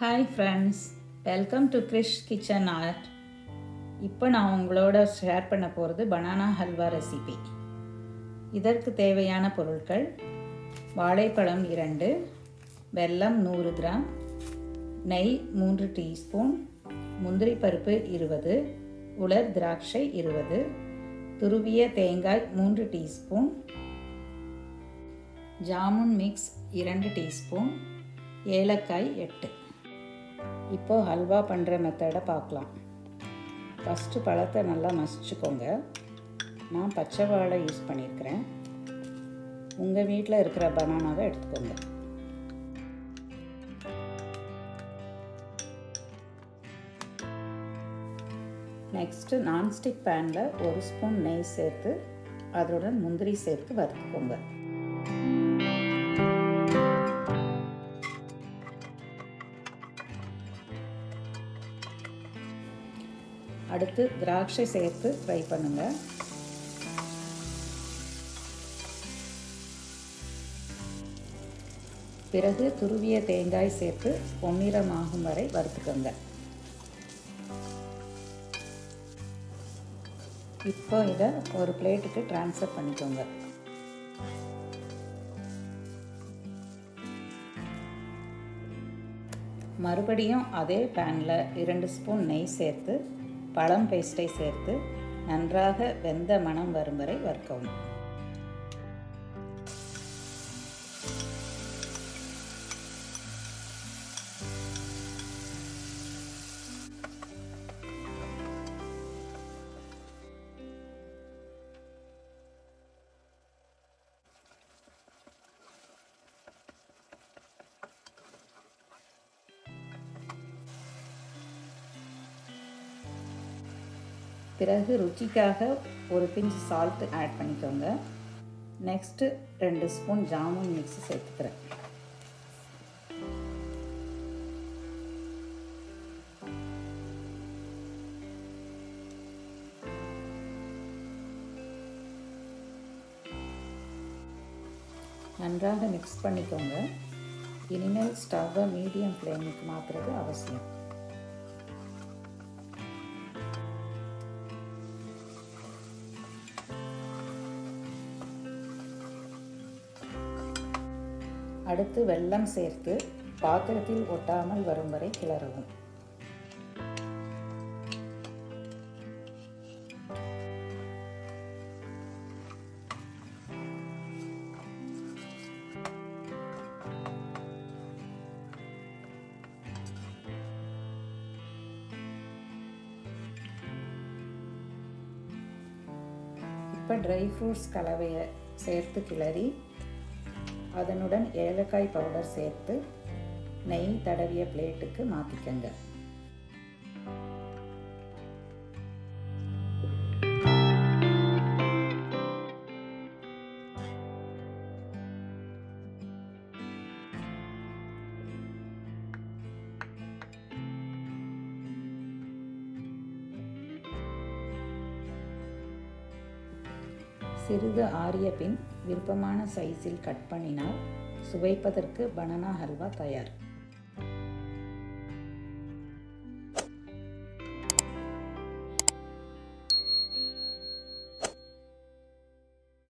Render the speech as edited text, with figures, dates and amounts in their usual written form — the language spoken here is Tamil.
Hi friends, welcome to Krish kitchen art. இப்போ நான் உங்களோட ஷேர் பண்ண போகிறது பனானா ஹல்வா ரெசிபி. இதற்கு தேவையான பொருட்கள்: வாழைப்பழம் 2, வெல்லம் 100 கிராம், நெய் 3 டீஸ்பூன், முந்திரி பருப்பு 20, உலர் திராட்சை 20, துருவிய தேங்காய் 3 டீஸ்பூன், ஜாமுன் மிக்ஸ் 2 டீஸ்பூன், ஏலக்காய் 8. இப்போ ஹல்வா பண்ணுற மெத்தடை பார்க்கலாம். ஃபஸ்ட்டு பழத்தை நல்லா மசிச்சுக்கோங்க. நான் பச்சை வாழை யூஸ் பண்ணியிருக்கிறேன். உங்கள் வீட்டில் இருக்கிற பனானாவை எடுத்துக்கோங்க. நெக்ஸ்ட்டு நான்ஸ்டிக் பேனில் 1 ஸ்பூன் நெய் சேர்த்து அதோட முந்திரி சேர்த்து வறுத்துக்கோங்க. அடுத்து திராட்சை சேர்த்து ஃப்ரை பண்ணுங்கள். பிறகு துருவிய தேங்காய் சேர்த்து பொன்னிறமாகும் வரை வறுத்துக்கோங்க. இப்போ இதை ஒரு பிளேட்டுக்கு ட்ரான்ஸ்ஃபர் பண்ணிக்கோங்க. மறுபடியும் அதே பேனில் 2 ஸ்பூன் நெய் சேர்த்து பழம் பேஸ்ட்டை சேர்த்து நன்றாக வெந்த மணம் வரும் வரை வறுக்கவும். பிறகு ருச்சிக்காக ஒரு பிஞ்ச் சால்ட்டு ஆட் பண்ணிக்கோங்க. நெக்ஸ்ட்டு 2 ஸ்பூன் ஜாமுன் மிக்ஸ் சேர்த்துக்கிறேன். நன்றாக மிக்ஸ் பண்ணிக்கோங்க. இனிமேல் ஸ்டவ்வை மீடியம் ஃப்ளேமுக்கு மாற்றுறது அவசியம். அடுத்து வெல்லம் சேர்த்து பாத்திரத்தில் ஒட்டாமல் வரும் வரை கிளறவும். இப்போ ட்ரை ஃப்ரூட்ஸ் கலவையை சேர்த்து கிளறி அதனுடன் ஏலக்காய் பவுடர் சேர்த்து நெய் தடவிய பிளேட்டுக்கு மாற்றிக்கங்க. சிறிது ஆறிய பின் விருப்பமான சைஸில் கட் பண்ணினால் சுவைப்பதற்கு பனானா ஹல்வா தயார்.